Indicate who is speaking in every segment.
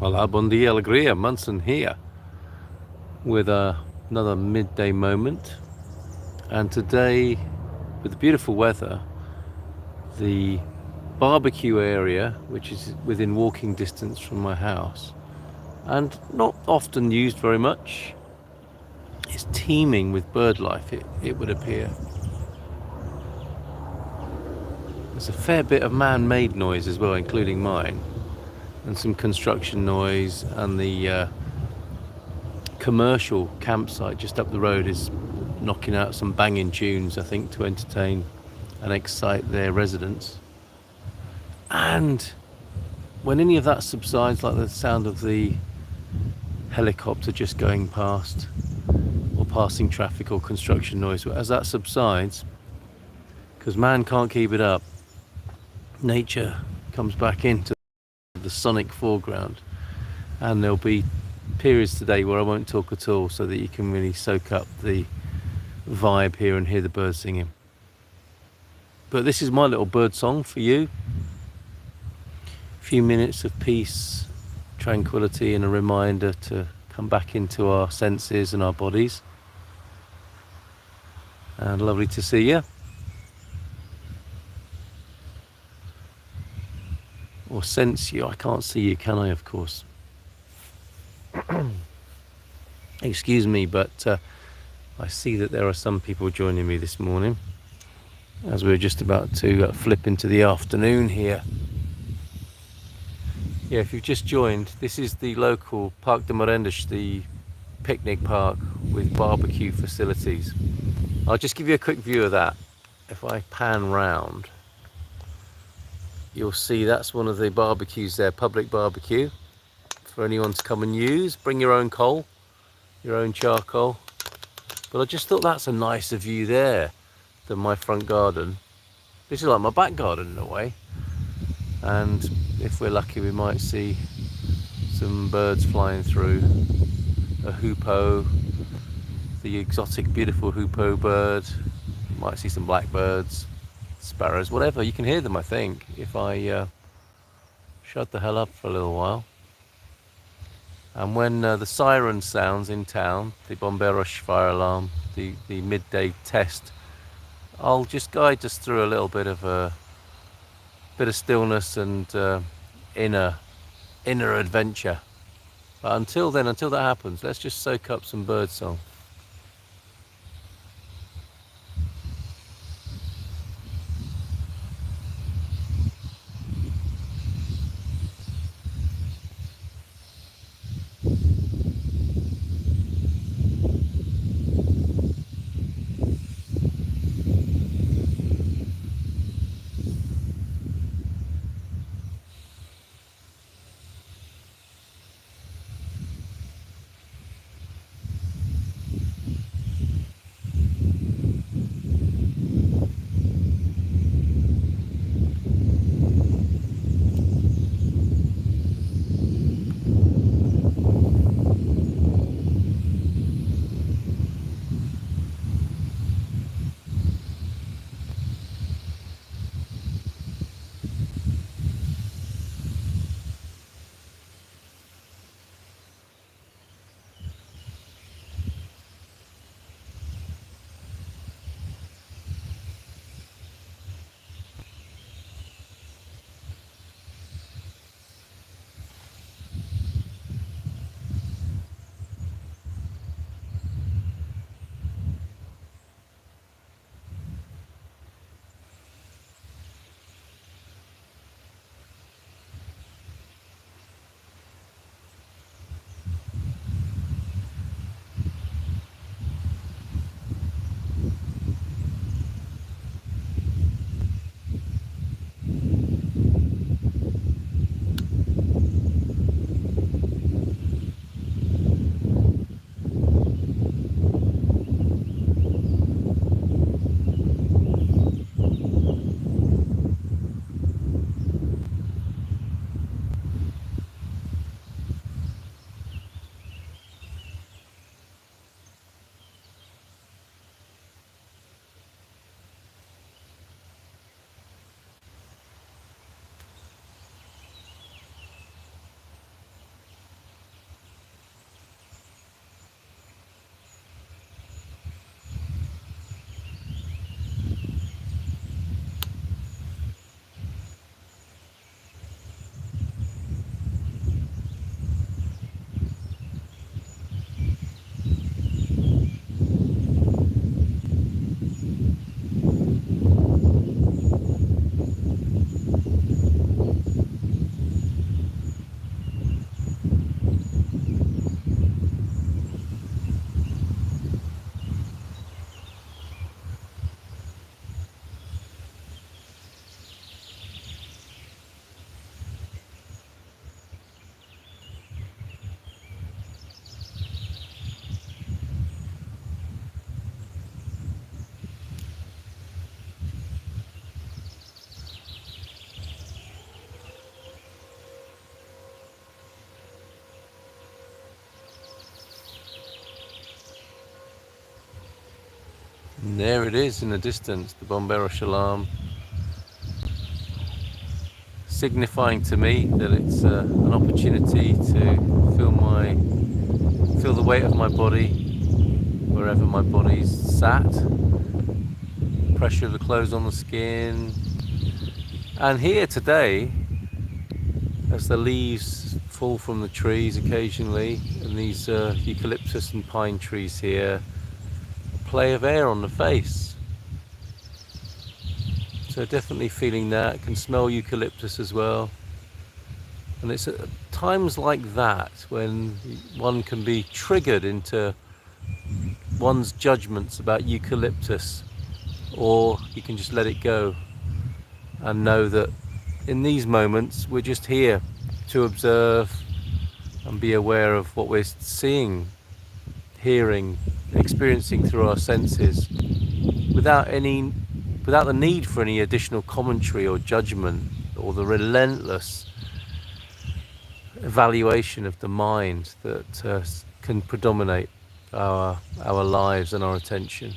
Speaker 1: Hola, bom dia, alegria, Munson here with another midday moment. And today, with the beautiful weather, the barbecue area, which is within walking distance from my house, and not often used very much, is teeming with bird life, it would appear. There's a fair bit of man-made noise as well, including mine, and some construction noise, and the commercial campsite just up the road is knocking out some banging tunes, I think, to entertain and excite their residents. And when any of that subsides, like the sound of the helicopter just going past, or passing traffic or construction noise, as that subsides, because man can't keep it up, nature comes back into the sonic foreground, and there'll be periods today where I won't talk at all, so that you can really soak up the vibe here and hear the birds singing. But this is my little bird song for you. A few minutes of peace, tranquility, and a reminder to come back into our senses and our bodies. And lovely to see you. Or sense you. I can't see you, can I, of course? Excuse me, but I see that there are some people joining me this morning as we're just about to flip into the afternoon here. Yeah, if you've just joined, this is the local Parque de Merendas, the picnic park with barbecue facilities. I'll just give you a quick view of that. If I pan round, you'll see that's one of the barbecues there, public barbecue, for anyone to come and use. Bring your own coal, your own charcoal. But I just thought that's a nicer view there than my front garden. This is like my back garden in a way. And if we're lucky, we might see some birds flying through. A hoopoe, the exotic, beautiful hoopoe bird. You might see some blackbirds, sparrows, whatever. You can hear them, I think, if I shut the hell up for a little while. And when the siren sounds in town, the bomberos fire alarm, the midday test, I'll just guide us through a little bit of stillness and inner adventure. But until then, until that happens, let's just soak up some bird song. And there it is in the distance, the Bombero Shalom, signifying to me that it's an opportunity to feel the weight of my body wherever my body's sat, pressure of the clothes on the skin. And here today, as the leaves fall from the trees occasionally, and these eucalyptus and pine trees here, a play of air on the face. So definitely feeling that. Can smell eucalyptus as well. And it's at times like that when one can be triggered into one's judgments about eucalyptus, or you can just let it go and know that in these moments we're just here to observe and be aware of what we're seeing, hearing, experiencing through our senses, without the need for any additional commentary or judgment or the relentless evaluation of the mind that can predominate our lives and our attention.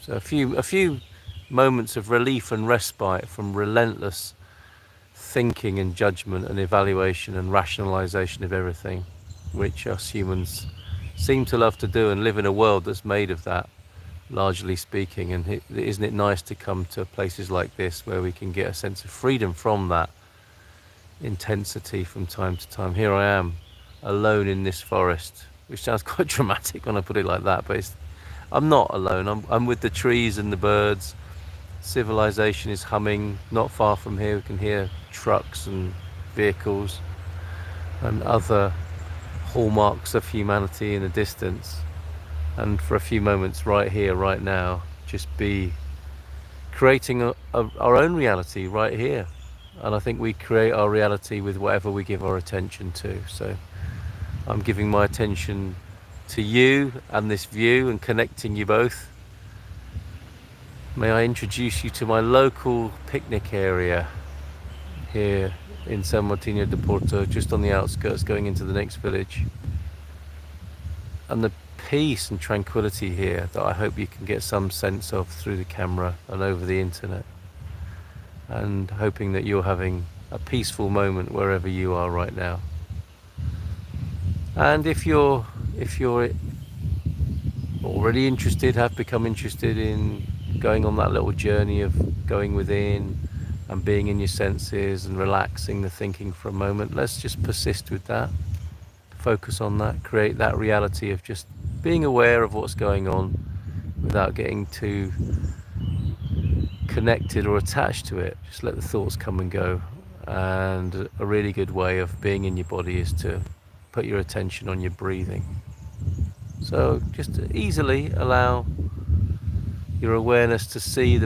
Speaker 1: So a few moments of relief and respite from relentless thinking and judgment and evaluation and rationalization of everything, which us humans seem to love to do and live in a world that's made of that, largely speaking. And isn't it nice to come to places like this where we can get a sense of freedom from that intensity from time to time. Here I am, alone in this forest, which sounds quite dramatic when I put it like that, but I'm not alone. I'm with the trees and the birds. Civilization is humming. Not far from here we can hear trucks and vehicles and other hallmarks of humanity in the distance. And for a few moments right here, right now, just be creating our own reality right here. And I think we create our reality with whatever we give our attention to. So I'm giving my attention to you and this view and connecting you both. May I introduce you to my local picnic area here in Sao Martinho de Porto, just on the outskirts going into the next village. And the peace and tranquility here that I hope you can get some sense of through the camera and over the internet. And hoping that you're having a peaceful moment wherever you are right now. And if you're already interested, have become interested in going on that little journey of going within and being in your senses and relaxing the thinking for a moment, let's just persist with that. Focus on that, create that reality of just being aware of what's going on without getting too connected or attached to it. Just let the thoughts come and go. And a really good way of being in your body is to put your attention on your breathing. So just easily allow your awareness to see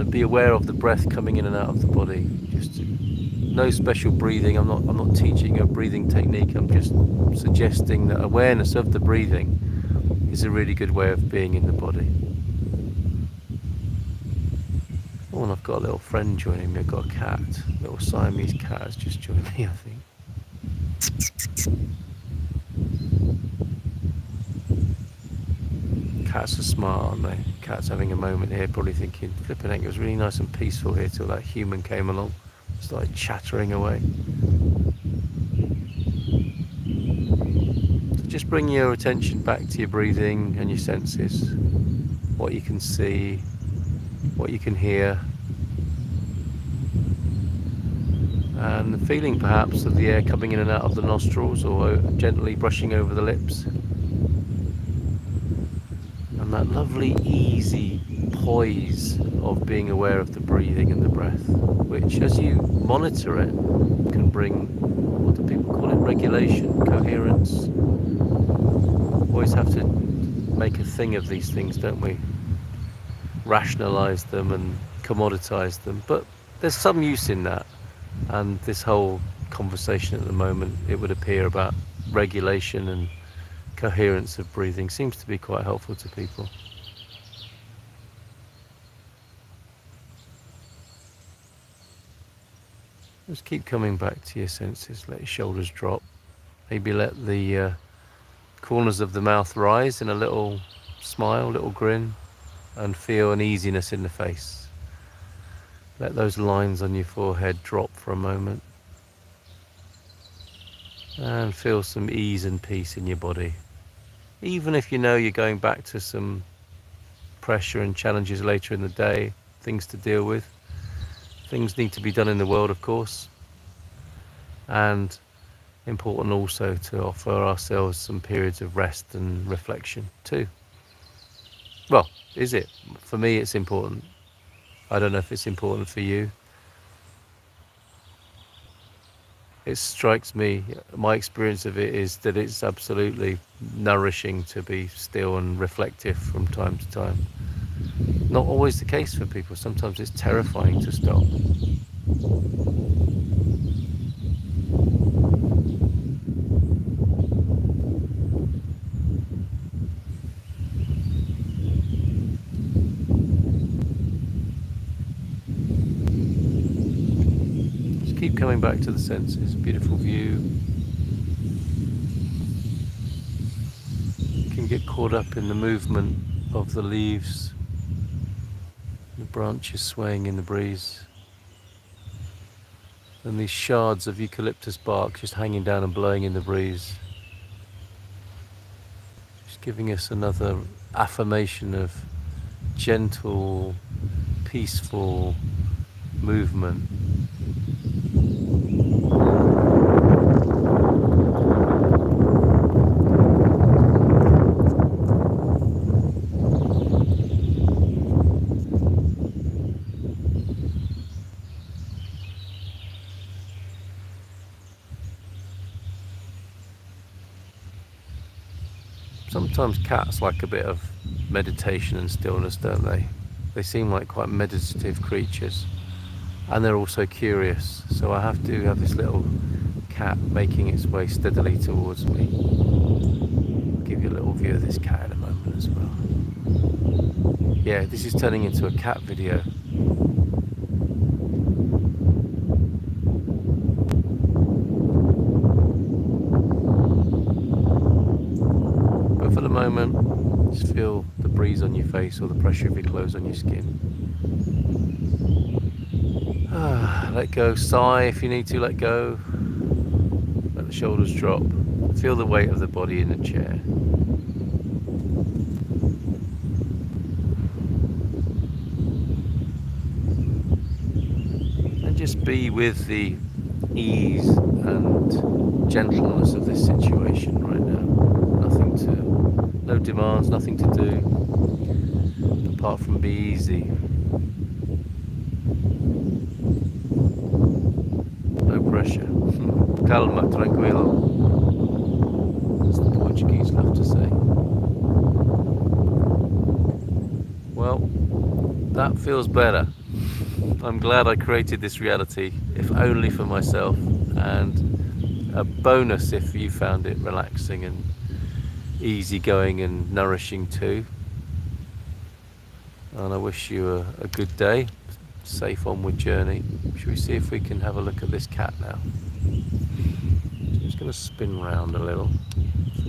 Speaker 1: be aware of the breath coming in and out of the body. Just no special breathing. I'm not teaching a breathing technique. I'm just suggesting that awareness of the breathing is a really good way of being in the body. Oh, and I've got a little friend joining me. I've got a cat, a little Siamese cat has just joined me, I think. Cats are smart, aren't they? Cat's having a moment here, probably thinking, flipping heck, it was really nice and peaceful here till that human came along, started chattering away. So just bring your attention back to your breathing and your senses, what you can see, what you can hear, and the feeling perhaps of the air coming in and out of the nostrils or gently brushing over the lips. And that lovely easy poise of being aware of the breathing and the breath, which as you monitor it can bring, what do people call it, regulation, coherence. Always have to make a thing of these things, don't we? Rationalize them and commoditize them, but there's some use in that. And this whole conversation at the moment, it would appear, about regulation and coherence of breathing seems to be quite helpful to people. Just keep coming back to your senses. Let your shoulders drop. Maybe let the corners of the mouth rise in a little smile, little grin. and feel an easiness in the face. Let those lines on your forehead drop for a moment and feel some ease and peace in your body. Even if you know you're going back to some pressure and challenges later in the day, things to deal with. Things need to be done in the world, of course, and important also to offer ourselves some periods of rest and reflection too. Well, is it? For me, it's important. I don't know if it's important for you. It strikes me, my experience of it is that it's absolutely nourishing to be still and reflective from time to time. Not always the case for people. Sometimes it's terrifying to stop. Just keep coming back to the senses. Beautiful view. You can get caught up in the movement of the leaves, the branches swaying in the breeze, and these shards of eucalyptus bark just hanging down and blowing in the breeze. Just giving us another affirmation of gentle, peaceful movement. Sometimes cats like a bit of meditation and stillness, don't they? They seem like quite meditative creatures, and they're also curious. So I have to have this little cat making its way steadily towards me. I'll give you a little view of this cat in a moment as well. Yeah, this is turning into a cat video. But for the moment, just feel the breeze on your face or the pressure of your clothes on your skin. Let go, sigh if you need to, let go. Let the shoulders drop. Feel the weight of the body in the chair. And just be with the ease and gentleness of this situation right now. No demands, nothing to do, apart from be easy. No pressure. Calma, tranquilo. As the Portuguese love to say. Well, that feels better. I'm glad I created this reality, if only for myself, and a bonus if you found it relaxing and easygoing and nourishing too. And I wish you a good day, safe onward journey. Should we see if we can have a look at this cat now? I'm just going to spin round a little.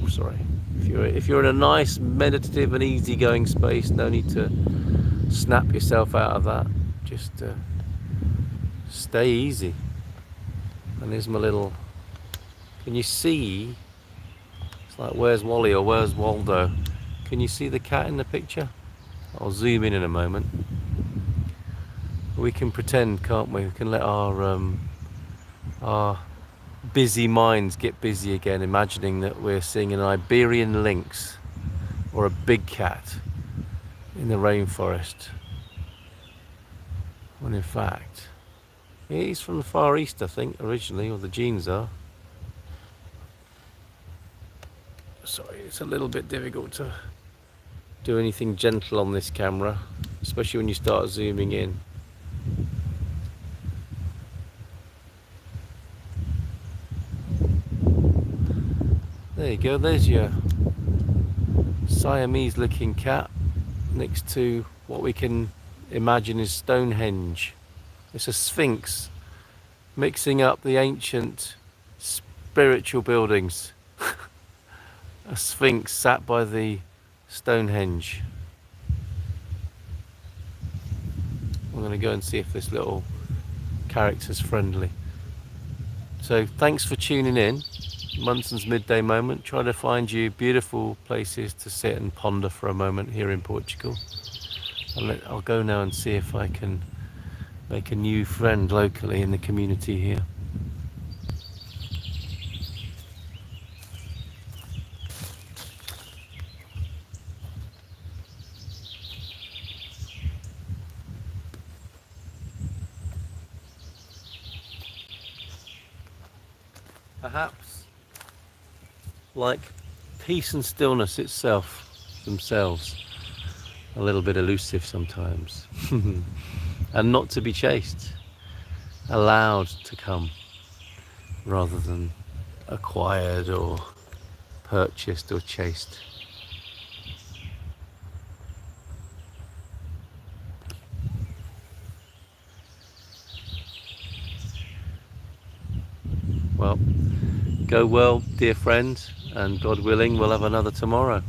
Speaker 1: Oh, sorry. If you're in a nice meditative and easygoing space, no need to snap yourself out of that. Just stay easy. And here's my little. Can you see? It's like where's Wally or where's Waldo? Can you see the cat in the picture? I'll zoom in a moment. We can pretend, can't we? We can let our busy minds get busy again, imagining that we're seeing an Iberian lynx or a big cat in the rainforest. When in fact, he's from the Far East, I think, originally, or the genes are. Sorry, it's a little bit difficult to do anything gentle on this camera, especially when you start zooming in. There you go, there's your Siamese looking cat next to what we can imagine is Stonehenge. It's a sphinx mixing up the ancient spiritual buildings. A sphinx sat by the Stonehenge. I'm going to go and see if this little character's friendly. So thanks for tuning in. Munson's Midday Moment. Try to find you beautiful places to sit and ponder for a moment here in Portugal. I'll go now and see if I can make a new friend locally in the community here. Perhaps like peace and stillness themselves, a little bit elusive sometimes, and not to be chased, allowed to come rather than acquired or purchased or chased. Well, go well, dear friend, and God willing, we'll have another tomorrow.